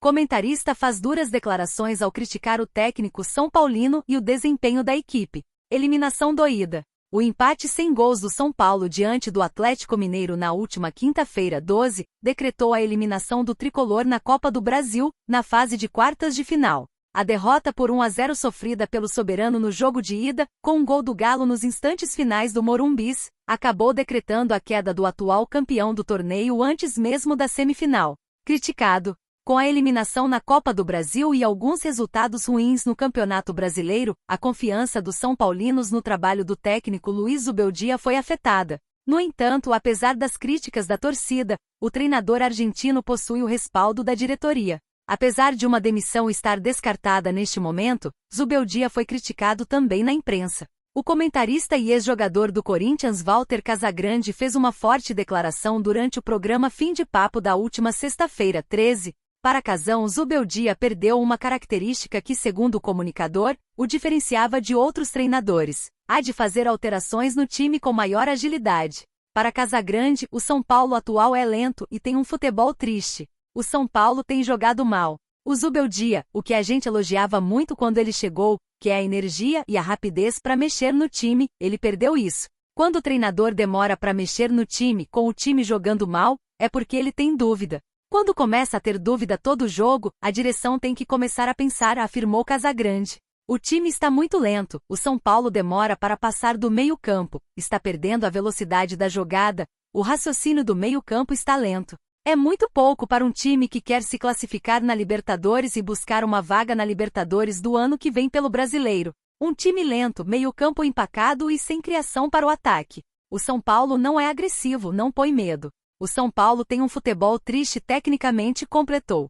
Comentarista faz duras declarações ao criticar o técnico São Paulino e o desempenho da equipe. Eliminação doída. O empate sem gols do São Paulo diante do Atlético Mineiro na última quinta-feira, 12, decretou a eliminação do tricolor na Copa do Brasil, na fase de quartas de final. A derrota por 1-0 sofrida pelo soberano no jogo de ida, com um gol do Galo nos instantes finais do Morumbis, acabou decretando a queda do atual campeão do torneio antes mesmo da semifinal. Criticado. Com a eliminação na Copa do Brasil e alguns resultados ruins no Campeonato Brasileiro, a confiança dos São Paulinos no trabalho do técnico Luiz Zubeldia foi afetada. No entanto, apesar das críticas da torcida, o treinador argentino possui o respaldo da diretoria. Apesar de uma demissão estar descartada neste momento, Zubeldia foi criticado também na imprensa. O comentarista e ex-jogador do Corinthians Walter Casagrande fez uma forte declaração durante o programa Fim de Papo da última sexta-feira, 13. Para Casão, Zubeldia perdeu uma característica que, segundo o comunicador, o diferenciava de outros treinadores: há de fazer alterações no time com maior agilidade. Para Casagrande, o São Paulo atual é lento e tem um futebol triste. O São Paulo tem jogado mal. O Zubeldia, o que a gente elogiava muito quando ele chegou, que é a energia e a rapidez para mexer no time, ele perdeu isso. Quando o treinador demora para mexer no time, com o time jogando mal, é porque ele tem dúvida. Quando começa a ter dúvida todo jogo, a direção tem que começar a pensar, afirmou Casagrande. O time está muito lento, o São Paulo demora para passar do meio-campo, está perdendo a velocidade da jogada, o raciocínio do meio-campo está lento. É muito pouco para um time que quer se classificar na Libertadores e buscar uma vaga na Libertadores do ano que vem pelo Brasileiro. Um time lento, meio-campo empacado e sem criação para o ataque. O São Paulo não é agressivo, não põe medo. O São Paulo tem um futebol triste tecnicamente, completou.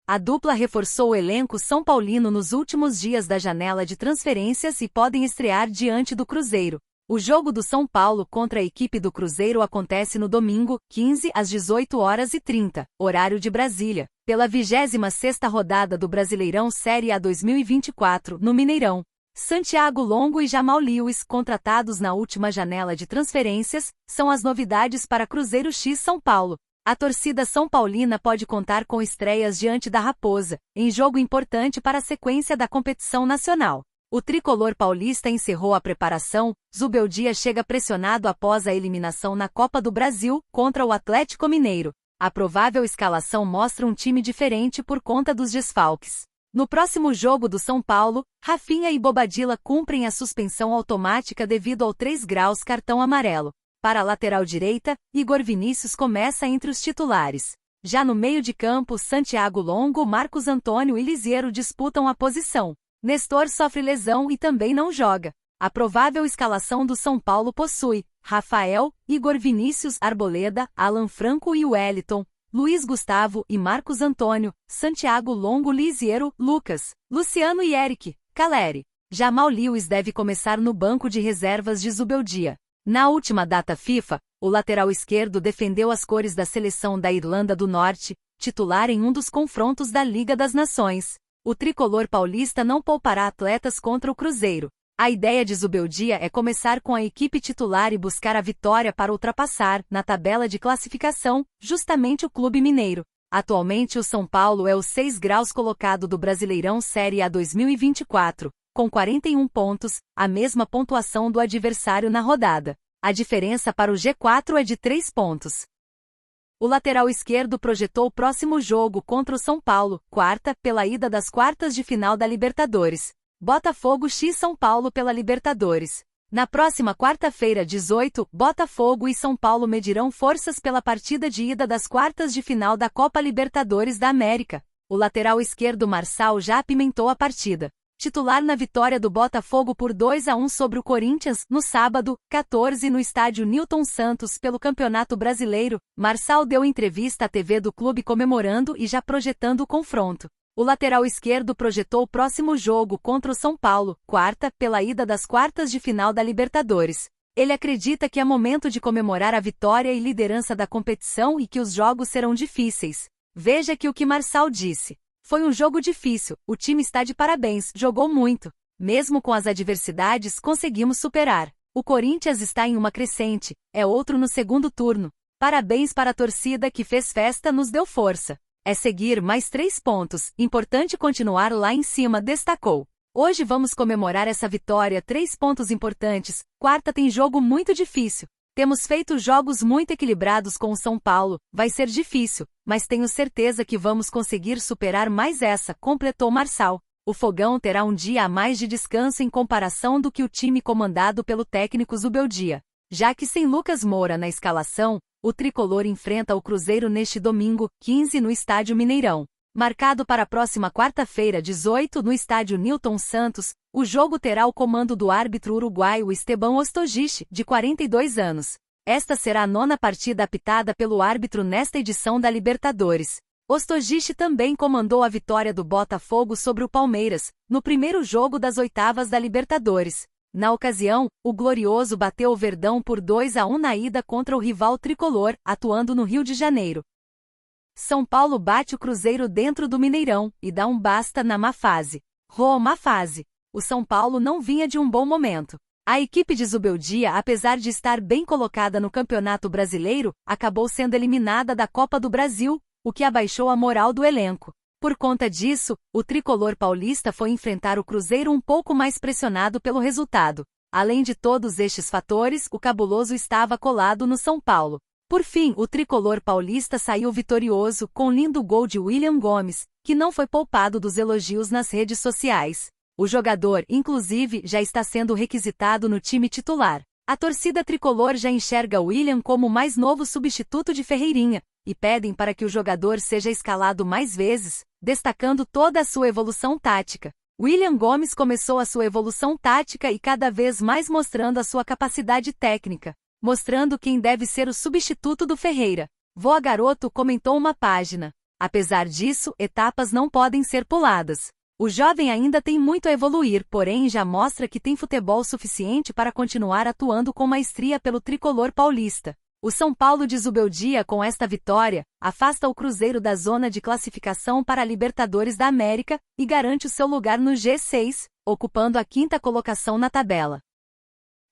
A dupla reforçou o elenco São Paulino nos últimos dias da janela de transferências e podem estrear diante do Cruzeiro. O jogo do São Paulo contra a equipe do Cruzeiro acontece no domingo, 15 às 18h30, horário de Brasília, pela 26ª rodada do Brasileirão Série A 2024, no Mineirão. Santiago Longo e Jamal Lewis, contratados na última janela de transferências, são as novidades para Cruzeiro x São Paulo. A torcida São Paulina pode contar com estreias diante da Raposa, em jogo importante para a sequência da competição nacional. O tricolor paulista encerrou a preparação. Zubeldia chega pressionado após a eliminação na Copa do Brasil contra o Atlético Mineiro. A provável escalação mostra um time diferente por conta dos desfalques. No próximo jogo do São Paulo, Rafinha e Bobadilla cumprem a suspensão automática devido ao 3 graus cartão amarelo. Para a lateral direita, Igor Vinícius começa entre os titulares. Já no meio de campo, Santiago Longo, Marcos Antônio e Liziero disputam a posição. Nestor sofre lesão e também não joga. A provável escalação do São Paulo possui Rafael, Igor Vinícius, Arboleda, Alan Franco e Wellington, Luiz Gustavo e Marcos Antônio, Santiago Longo, Liziero, Lucas, Luciano e Eric, Caleri. Jamal Lewis deve começar no banco de reservas de Zubeldia. Na última data FIFA, o lateral esquerdo defendeu as cores da seleção da Irlanda do Norte, titular em um dos confrontos da Liga das Nações. O tricolor paulista não poupará atletas contra o Cruzeiro. A ideia de Zubeldia é começar com a equipe titular e buscar a vitória para ultrapassar, na tabela de classificação, justamente o Clube Mineiro. Atualmente o São Paulo é o 6 graus colocado do Brasileirão Série A 2024, com 41 pontos, a mesma pontuação do adversário na rodada. A diferença para o G4 é de 3 pontos. O lateral esquerdo projetou o próximo jogo contra o São Paulo, quarta, pela ida das quartas de final da Libertadores. Botafogo x São Paulo pela Libertadores. Na próxima quarta-feira, 18, Botafogo e São Paulo medirão forças pela partida de ida das quartas de final da Copa Libertadores da América. O lateral esquerdo Marçal já apimentou a partida. Titular na vitória do Botafogo por 2-1 sobre o Corinthians, no sábado, 14 no estádio Newton Santos pelo Campeonato Brasileiro, Marçal deu entrevista à TV do clube comemorando e já projetando o confronto. O lateral esquerdo projetou o próximo jogo contra o São Paulo, quarta, pela ida das quartas de final da Libertadores. Ele acredita que é momento de comemorar a vitória e liderança da competição e que os jogos serão difíceis. Veja aqui o que Marçal disse. Foi um jogo difícil, o time está de parabéns, jogou muito. Mesmo com as adversidades, conseguimos superar. O Corinthians está em uma crescente, é outro no segundo turno. Parabéns para a torcida que fez festa, nos deu força. É seguir mais 3 pontos, importante continuar lá em cima, destacou. Hoje vamos comemorar essa vitória, 3 pontos importantes, quarta tem jogo muito difícil. Temos feito jogos muito equilibrados com o São Paulo, vai ser difícil, mas tenho certeza que vamos conseguir superar mais essa, completou Marçal. O Fogão terá um dia a mais de descanso em comparação do que o time comandado pelo técnico Zubeldia. Já que sem Lucas Moura na escalação, o tricolor enfrenta o Cruzeiro neste domingo, 15 no Estádio Mineirão. Marcado para a próxima quarta-feira, 18, no Estádio Newton Santos, o jogo terá o comando do árbitro uruguaio Esteban Ostojic, de 42 anos. Esta será a 9ª partida apitada pelo árbitro nesta edição da Libertadores. Ostojic também comandou a vitória do Botafogo sobre o Palmeiras, no primeiro jogo das oitavas da Libertadores. Na ocasião, o Glorioso bateu o Verdão por 2-1 na ida contra o rival tricolor, atuando no Rio de Janeiro. São Paulo bate o Cruzeiro dentro do Mineirão, e dá um basta na má fase. Má fase. O São Paulo não vinha de um bom momento. A equipe de Zubeldia, apesar de estar bem colocada no Campeonato Brasileiro, acabou sendo eliminada da Copa do Brasil, o que abaixou a moral do elenco. Por conta disso, o tricolor paulista foi enfrentar o Cruzeiro um pouco mais pressionado pelo resultado. Além de todos estes fatores, o cabuloso estava colado no São Paulo. Por fim, o tricolor paulista saiu vitorioso com lindo gol de William Gomes, que não foi poupado dos elogios nas redes sociais. O jogador, inclusive, já está sendo requisitado no time titular. A torcida tricolor já enxerga William como o mais novo substituto de Ferreirinha, e pedem para que o jogador seja escalado mais vezes, destacando toda a sua evolução tática. William Gomes começou a sua evolução tática e cada vez mais mostrando a sua capacidade técnica, mostrando quem deve ser o substituto do Ferreira. Voa garoto, comentou uma página. Apesar disso, etapas não podem ser puladas. O jovem ainda tem muito a evoluir, porém já mostra que tem futebol suficiente para continuar atuando com maestria pelo tricolor paulista. O São Paulo de Zubeldia, com esta vitória, afasta o Cruzeiro da zona de classificação para a Libertadores da América e garante o seu lugar no G6, ocupando a 5ª colocação na tabela.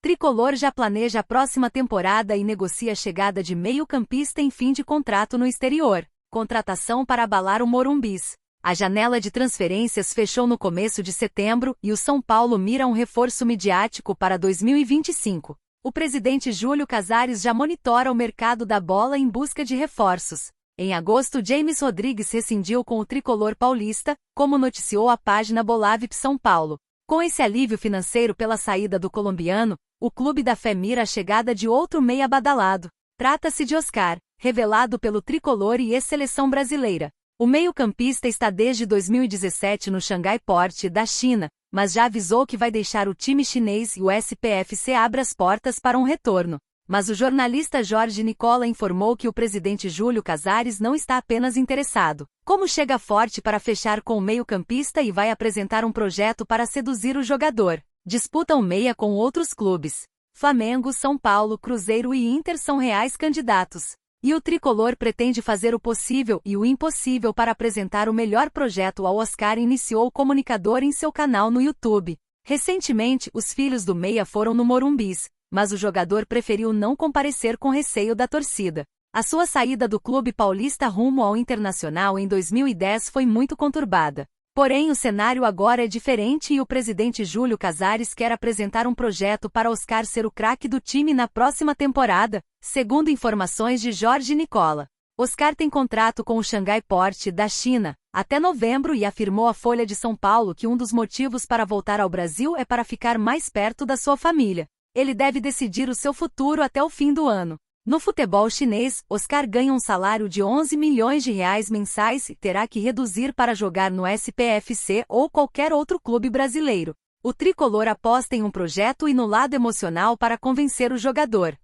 Tricolor já planeja a próxima temporada e negocia a chegada de meio-campista em fim de contrato no exterior. Contratação para abalar o Morumbis. A janela de transferências fechou no começo de setembro e o São Paulo mira um reforço midiático para 2025. O presidente Júlio Casares já monitora o mercado da bola em busca de reforços. Em agosto, James Rodrigues rescindiu com o tricolor paulista, como noticiou a página Bolavip São Paulo. Com esse alívio financeiro pela saída do colombiano, o clube da fé mira a chegada de outro meia badalado. Trata-se de Oscar, revelado pelo tricolor e ex-seleção brasileira. O meio-campista está desde 2017 no Xangai Port da China, mas já avisou que vai deixar o time chinês e o SPFC abre as portas para um retorno. Mas o jornalista Jorge Nicola informou que o presidente Júlio Casares não está apenas interessado, como chega forte para fechar com o meio-campista e vai apresentar um projeto para seduzir o jogador. Disputam meia com outros clubes. Flamengo, São Paulo, Cruzeiro e Inter são reais candidatos. E o tricolor pretende fazer o possível e o impossível para apresentar o melhor projeto ao Oscar, iniciou o comunicador em seu canal no YouTube. Recentemente, os filhos do meia foram no Morumbis, mas o jogador preferiu não comparecer com receio da torcida. A sua saída do clube paulista rumo ao Internacional em 2010 foi muito conturbada. Porém, o cenário agora é diferente e o presidente Júlio Casares quer apresentar um projeto para Oscar ser o craque do time na próxima temporada, segundo informações de Jorge Nicola. Oscar tem contrato com o Xangai Port da China até novembro e afirmou à Folha de São Paulo que um dos motivos para voltar ao Brasil é para ficar mais perto da sua família. Ele deve decidir o seu futuro até o fim do ano. No futebol chinês, Oscar ganha um salário de 11 milhões de reais mensais e terá que reduzir para jogar no SPFC ou qualquer outro clube brasileiro. O tricolor aposta em um projeto e no lado emocional para convencer o jogador.